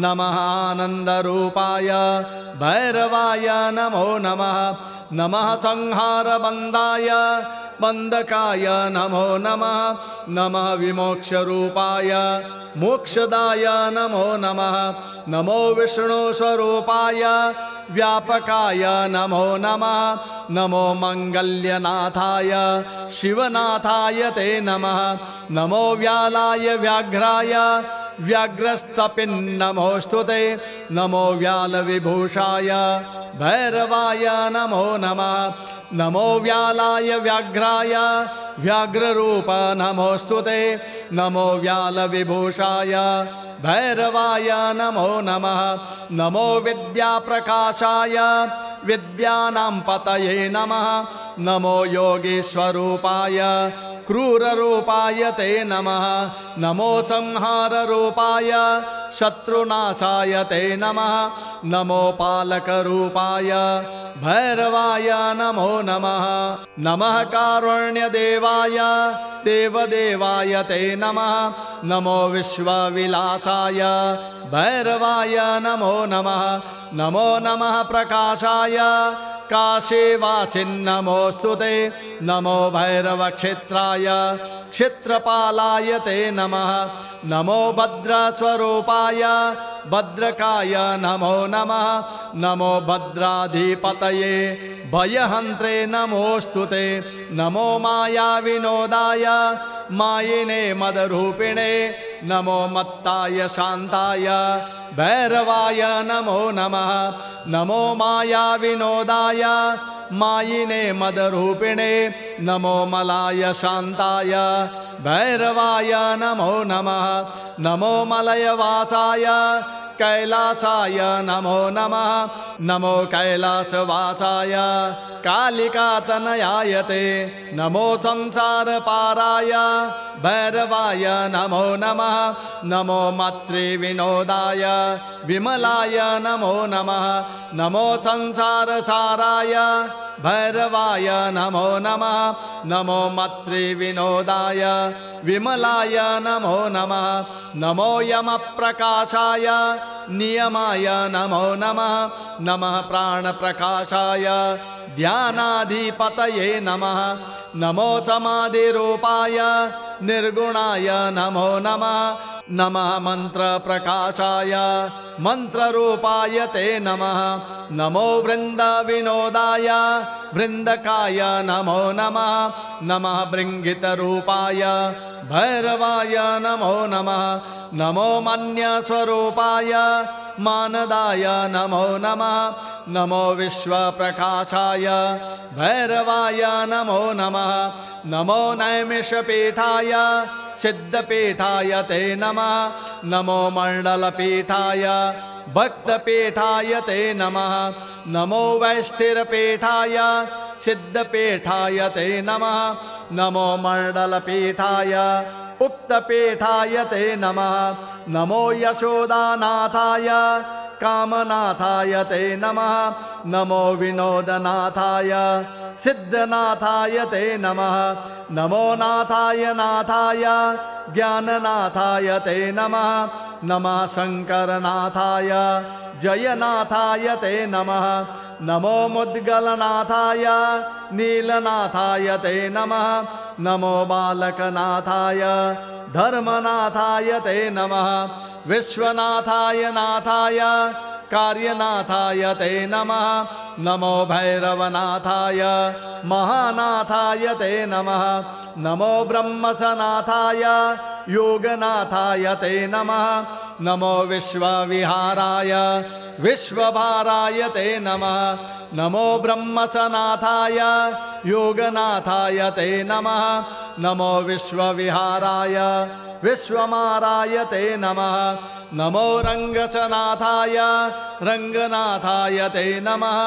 नमः आनंदरूपाय भैरवाय नमो नमः नमः संहारबन्धाय बंधकाय नमो नमः नमः विमोक्षरूपाय मोक्षदाय नमो नमः नमो विष्णुस्वरूपाय व्यापकाय नमो नमः नमो मंगल्यनाथाय शिवनाथाय ते नमः नमो व्यालाय व्याघ्राय व्याघ्रस्तपिन्नमोस्तुते नमो व्यालविभूषाय भैरवाय नमो नमः नमो व्यालाय व्याघ्राय व्याघ्ररूप नमोस्तुते नमो व्यालविभूषाय भैरवाय नमो नमः नमो विद्याप्रकाशाय विद्यानां पतये नमः नमो योगीस्वरूपाय क्रूररूपाय ते नमः नमो संहाररूपाय शत्रुनाशाय ते नमः नमो पालकरूपाय भैरवाय नमो नमः नमः कारुण्यदेवाय देवदेवाय ते नमः नमो विश्वविलासाय भैरवाय नमो नमः नमो नमः प्रकाशाय काशीवासिन्नमोस्तुते नमो भैरवक्षेत्राय क्षेत्रपालाय ते नमः नमो भद्रस्वरूपाय भद्रकाय नमो नमः नमो भद्राधिपतये भयहन्त्रे नमोस्तुते नमो मायाविनोदाय मायिने मदरूपिणे नमो मत्ताय शान्ताय भैरवाय नमो नमः नमो मायाविनोदाय मायिने मदरूपिणे नमो मलाय शान्ताय भैरवाय नमो नमः नमो मलयवासाय कैलासाय नमो नमः नमो कैलासवासाय कालिकातनयाय ते नमो संसारपाराय भैरवाय नमो नमः नमो मातृविनोदाय विमलाय नमो नमः नमो संसारसाराय भैरवाय नमो नमः नमो मातृविनोदाय विमलाय नमो नमः नमो यमप्रकाशाय नियमाय नमो नमः नमः प्राणप्रकाशाय ध्यानाधिपतये नमः नमो समाधिरूपाय निर्गुणाय नमो नमः नमः मंत्रप्रकाशाय मंत्ररूपाय ते नमः नमो वृन्दविनोदाय वृन्दकाय नमो नमः नमः बृङ्गितरूपाय भैरवाय नमो नमः नमो मन्यस्वरूपाय मानदाय नमो नमः नमो विश्वप्रकाशाय भैरवाय नमो नमः नमो नैमिषपीठाय सिद्धपीठाय ते नमः नमो मण्डलपीठाय भक्तपीठाय ते नमः नमो वैस्थिरपीठाय सिद्धपीठाय ते नमः नमो मण्डलपीठाय उक्तपीठाय ते नमः नमो यशोदानाथाय कामनाथाय ते नमः नमो विनोदनाथाय सिद्धनाथाय ते नमः नमो नाथाय नाथाय ज्ञाननाथाय ते नमः नमः शङ्करनाथाय जयनाथाय ते नमः नमो मुद्गलनाथाय नीलनाथाय ते नमः नमो बालकनाथाय धर्मनाथाय ते नमः विश्वनाथाय नाथाय कार्यनाथाय ते नमः नमो भैरवनाथाय महानाथाय ते नमः नमो ब्रह्मसनाथाय योगनाथाय ते नमः नमो विश्वविहाराय विश्वभाराय ते नमः नमो ब्रह्मसनाथाय योगनाथाय ते नमः नमो विश्वविहाराय विश्वमाराय ते नमः नमो रङ्गसनाथाय रङ्गनाथाय ते नमः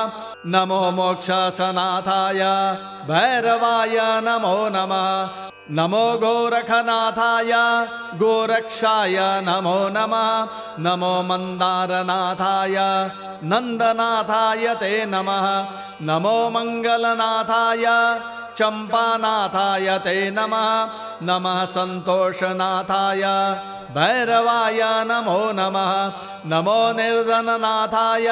नमो मोक्षसनाथाय भैरवाय नमो नमः नमो गोरखनाथाय गोरक्षाय नमो नमः नमो मन्दारनाथाय नन्दनाथाय ते नमः नमो मङ्गलनाथाय चम्पानाथाय ते नमः नमः सन्तोषनाथाय भैरवाय नमो नमः नमो निर्धननाथाय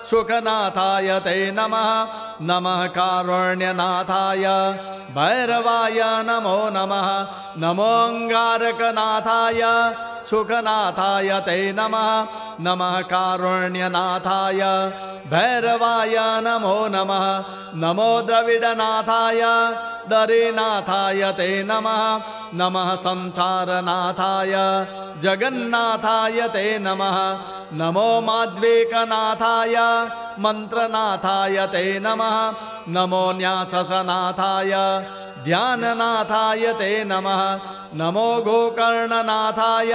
सुखनाथाय ते नमः नमः कारुण्यनाथाय भैरवाय नमो नमः नमो अङ्गारकनाथाय सुखनाथाय ते नमः नमः कारुण्यनाथाय भैरवाय नमो नमः नमो द्रविडनाथाय दरिनाथाय ते नमः नमः संसारनाथाय जगन्नाथाय ते नमः नमो माद्वेकनाथाय मन्त्रनाथाय ते नमः नमो न्याससनाथाय ध्याननाथाय ते नमः नमो गोकर्णनाथाय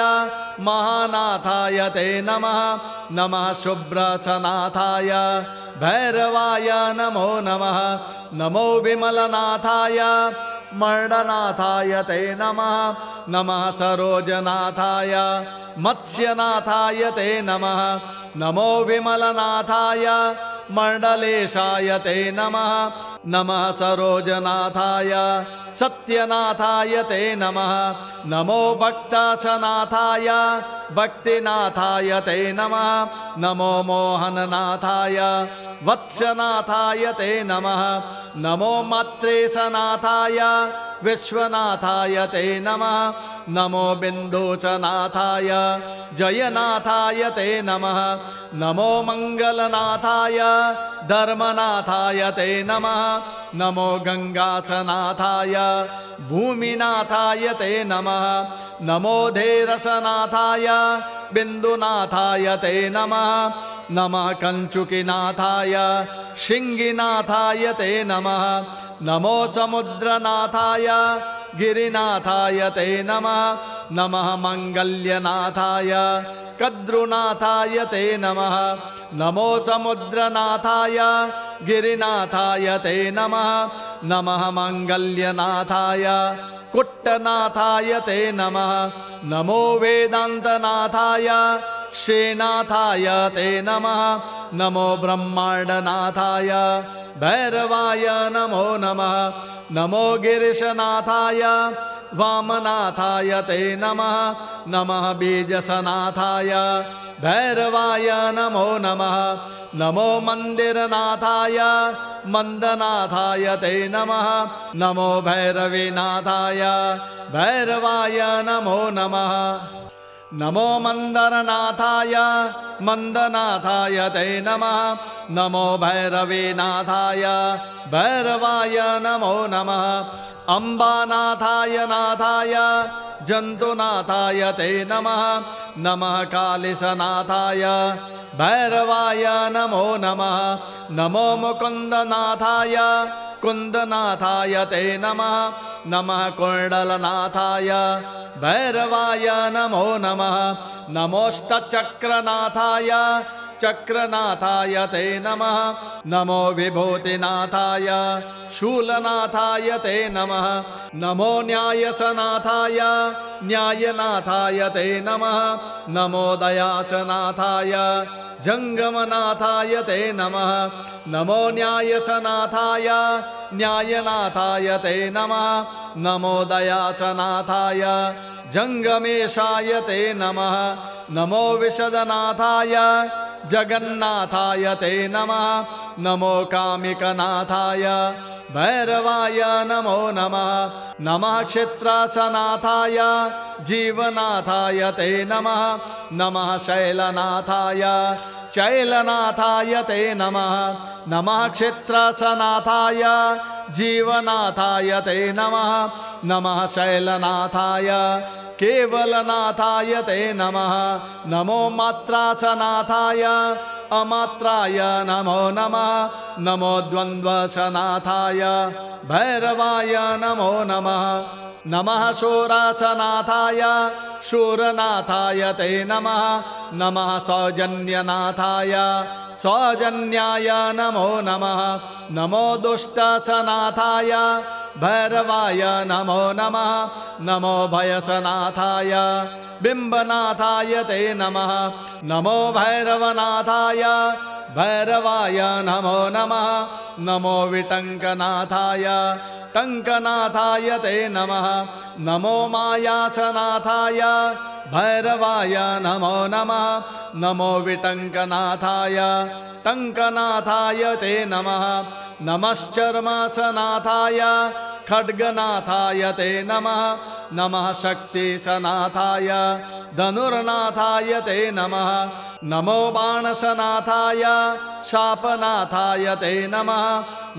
महानाथाय ते नमः नमः शुभ्रसनाथाय भैरवाय नमो नमः नमो विमलनाथाय मर्डनाथाय ते नमः नमः सरोजनाथाय मत्स्यनाथाय ते नमः नमो विमलनाथाय मण्डलेशाय ते नमः नमः सरोजनाथाय सत्यनाथाय ते नमः नमो भक्तसनाथाय भक्तिनाथाय ते नमः नमो मोहननाथाय वत्सनाथाय ते नमः नमो मात्रेशनाथाय विश्वनाथाय ते नमः नमो बिन्दुसनाथाय जयनाथाय ते नमः नमो मङ्गलनाथाय धर्मनाथाय ते नमः नमो गङ्गासनाथाय भूमिनाथाय ते नमः नमो धीरसनाथाय बिन्दुनाथाय ते नमः नमः कञ्चुकिनाथाय शिङ्गिनाथाय ते नमः नमो समुद्रनाथाय गिरिनाथाय ते नमः नमः मङ्गल्यनाथाय कद्रुनाथाय ते नमः नमो समुद्रनाथाय गिरिनाथाय ते नमः नमः माङ्गल्यनाथाय कुट्टनाथाय ते नमः नमो वेदान्तनाथाय श्रीनाथाय ते नमः नमो ब्रह्माण्डनाथाय भैरवाय नमो नमः नमो गिरीशनाथाय वामनाथाय ते नमः नमः बीजसनाथाय भैरवाय नमो नमः नमो मन्दिरनाथाय मन्दनाथाय ते नमः नमो भैरवीनाथाय भैरवाय नमो नमः नमो मन्दरनाथाय मन्दनाथाय ते नमः नमो भैरवीनाथाय भैरवाय नमो नमः अम्बानाथाय नाथाय जन्तुनाथाय ते नमः नमः कालिसनाथाय भैरवाय नमो नमः नमो मुकुन्दनाथाय कुन्दनाथाय ते नमः नमः कुण्डलनाथाय भैरवाय नमो नमः नमोष्टचक्रनाथाय चक्रनाथाय ते नमः नमो विभूतिनाथाय शूलनाथाय ते नमः नमो न्यायसनाथाय न्यायनाथाय ते नमः नमो दयासनाथाय जङ्गमनाथाय ते नमः नमो न्यायसनाथाय न्यायनाथाय ते नमः नमो दयासनाथाय जङ्गमेशाय ते नमः नमो विशदनाथाय जगन्नाथाय ते नमः नमो कामिकनाथाय भैरवाय नमो नमः नमः क्षित्रासनाथाय जीवनाथाय ते नमः नमः शैलनाथाय चैलनाथाय ते नमः नमः क्षित्रासनाथाय जीवनाथाय ते नमः नमः शैलनाथाय केवलनाथाय ते नमः नमो मात्रासनाथाय अमात्राय नमो नमः नमो द्वन्द्वसनाथाय भैरवाय नमो नमः नमः शूरासनाथाय शूरनाथाय ते नमः नमः सौजन्यनाथाय सौजन्याय नमो नमः नमो दुष्टसनाथाय भैरवाय नमो नमः नमो भयसनाथाय बिम्बनाथाय ते नमः नमो भैरवनाथाय भैरवाय नमो नमः नमो विटङ्कनाथाय टङ्कनाथाय ते नमः नमो मायासनाथाय भैरवाय नमो नमः नमो विटङ्कनाथाय टङ्कनाथाय ते नमः नमश्चर्मासनाथाय खड्गनाथाय ते नमः नमः शक्तिसनाथाय धनुर्नाथाय ते नमः नमो बाणसनाथाय शापनाथाय ते नमः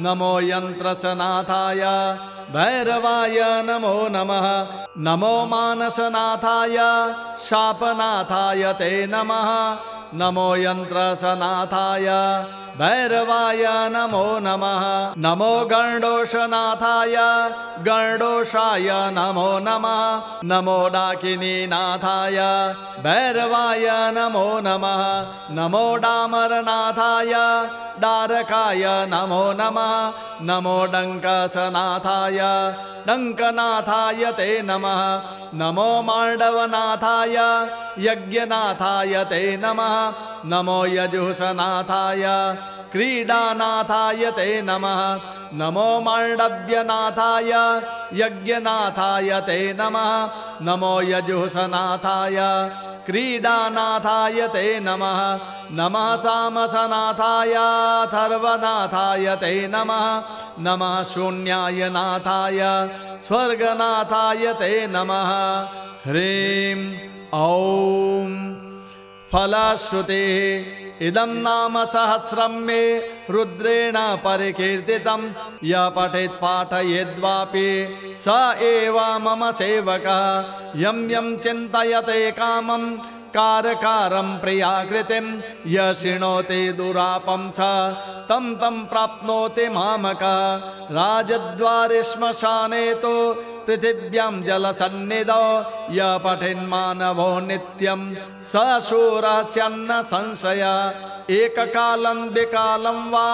नमो यन्त्रसनाथाय भैरवाय नमो नमः नमो मानसनाथाय शापनाथाय ते नमः नमो यन्त्रसनाथाय भैरवाय नमो नमः नमो गण्डोषनाथाय गण्डोषाय नमो नमः नमो डाकिनीनाथाय भैरवाय नमो नमः नमो डामरनाथाय डारकाय नमो नमः नमो डङ्कसनाथाय डङ्कनाथाय ते नमः नमो माण्डवनाथाय यज्ञनाथाय ते नमः नमो यजुषनाथाय क्रीडानाथाय ते नमः नमो माण्डव्यनाथाय यज्ञनाथाय ते नमः नमो यजुषनाथाय क्रीडानाथाय ते नमः नमः सामसनाथाय अथर्वनाथाय ते नमः नमः शून्याय नाथाय स्वर्गनाथाय ते नमः ह्रीं ॐ फलश्रुतिः इदं नाम सहस्रं मे रुद्रेण परिकीर्तितं य पठेत् पाठयेद्वापि स एव मम सेवकः यं यं चिन्तयते कामं कारकारं प्रियाकृतिं य शृणोति दुरापं स तं तं प्राप्नोति मामकः राजद्वारे श्मशाने तु पृथिव्यां जलसन्निधौ य पठेन्मानवो नित्यं स शूरः स्यान्न संशय एककालं द्विकालं वा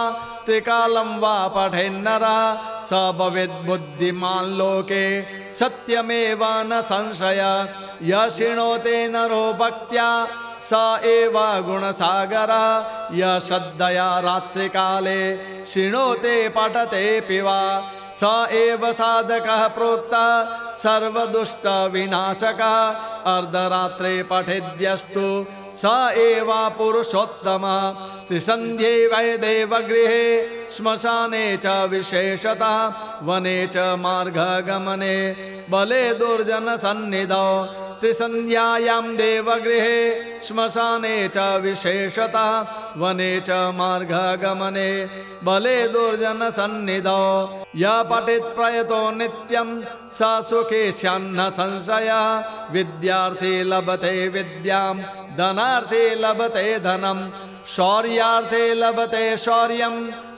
त्रिकालं वा पठेन्नरः स भवेत् बुद्धिमान् लोके सत्यमेव न संशय य शृणोति नरो भक्त्या स एव गुणसागरः य श्रद्धया रात्रिकाले शृणोते पठतेऽपि वा स एव साधकः प्रोक्तः सर्वदुष्टविनाशकः अर्धरात्रे पठेद्यस्तु स एव पुरुषोत्तमः त्रिसन्ध्ये वै देवगृहे श्मशाने च विशेषतः वने च मार्गगमने बले दुर्जनसन्निधौ त्रिसन्ध्यायां देवगृहे श्मशाने च विशेषतः वने च मार्गगमने बले दुर्जनसन्निधौ य पठेत् प्रयतो नित्यं स सुखे स्यान्न संशयः विद्यार्थी लभते विद्यां धनार्थी लभते धनं शौर्यार्थे लभते शौर्यं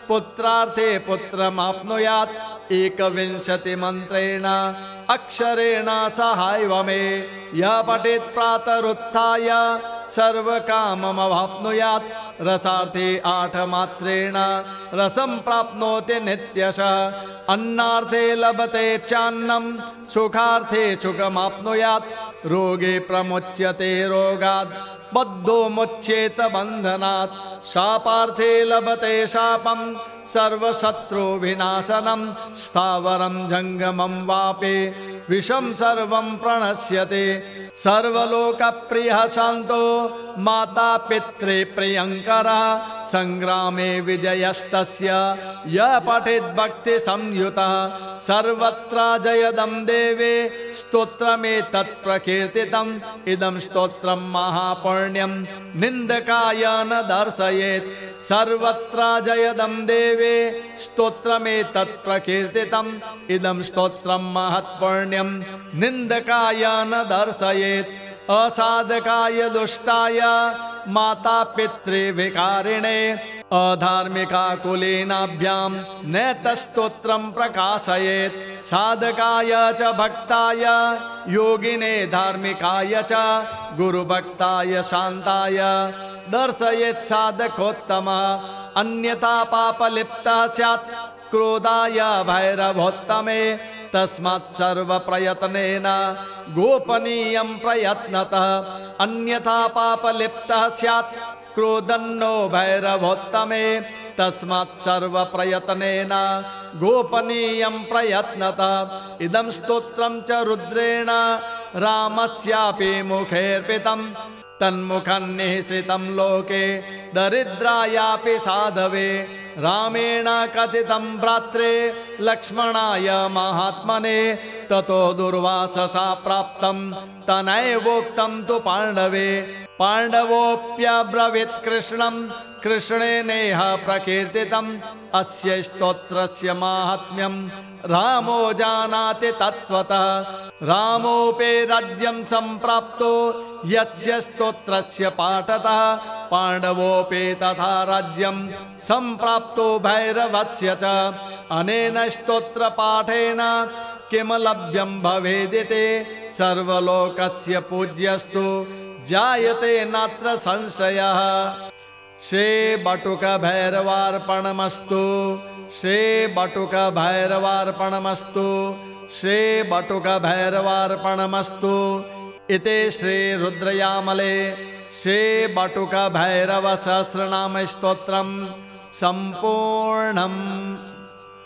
पुत्रार्थे पुत्रमाप्नुयात् एकविंशतिमन्त्रेण अक्षरेण सहायवमे यः पठेत् प्रातरुत्थाय सर्वकाममवाप्नुयात् रसार्थे 8 मात्रेण रसं प्राप्नोति नित्यशः अन्नार्थे लभते चान्नं सुखार्थे सुखमाप्नुयात् रोगे प्रमुच्यते रोगात् बद्धो मुच्येत बन्धनात् शापार्थे लभते शापं सर्वशत्रुविनाशनं स्थावरं जङ्गमं वापि विषं सर्वं प्रणश्यते सर्वलोकप्रियः शान्तो माता पित्रे प्रियङ्करः संग्रामे विजयस्तस्य यः पठेत् भक्ति संयुतः सर्वत्र जयदं देवे स्तोत्रमेतत् प्रकीर्तितम् इदं स्तोत्रं महापुण्यं निन्दकाय न दर्शयेत् सर्वत्र जयदं देवे स्तोत्रमेतत् प्रकीर्तितम् इदं स्तोत्रं महत्पुण्यं निन्दकाय न दर्शयेत् असाधकाय दुष्टाय माता पितृविकारिणे अधार्मिका कुलीनाभ्यां नैतस्तोत्रं प्रकाशयेत् साधकाय च भक्ताय योगिने धार्मिकाय च गुरुभक्ताय शान्ताय दर्शयेत् साधकोत्तमः अन्यथा पापलिप्तः स्यात् क्रोधाय भैरवोत्तमे तस्मात् सर्वप्रयत्नेन गोपनीयं प्रयत्नतः अन्यथा पापलिप्तः स्यात् क्रोधन्नो भैरवोत्तमे तस्मात् सर्वप्रयत्नेन गोपनीयं प्रयत्नतः इदं स्तोत्रं च रुद्रेण रामस्यापि मुखेऽर्पितं तन्मुखं निःसृतं लोके दरिद्रायापि साधवे रामेण कथितं भ्रात्रे लक्ष्मणाय महात्मने ततो दुर्वाससा प्राप्तं तनैवोक्तं तु पाण्डवे पाण्डवोऽप्यब्रवीत् कृष्णं कृष्णेनेह प्रकीर्तितम् अस्य स्तोत्रस्य माहात्म्यं रामो जानाति तत्त्वतः रामोऽपि राज्यं सम्प्राप्तो यस्य स्तोत्रस्य पाठतः पाण्डवोऽपि तथा राज्यं सम्प्राप्तो भैरवस्य च अनेन स्तोत्रपाठेन किं लभ्यं भवेदिति सर्वलोकस्य पूज्यस्तु जायते नात्र संशयः श्री बटुक भैरवार्पणमस्तु श्री बटुक भैरवार्पणमस्तु श्री बटुक भैरवार्पणमस्तु इति श्री रुद्रयामले श्री बटुक भैरव सहस्रनाम स्तोत्रं संपूर्णम्।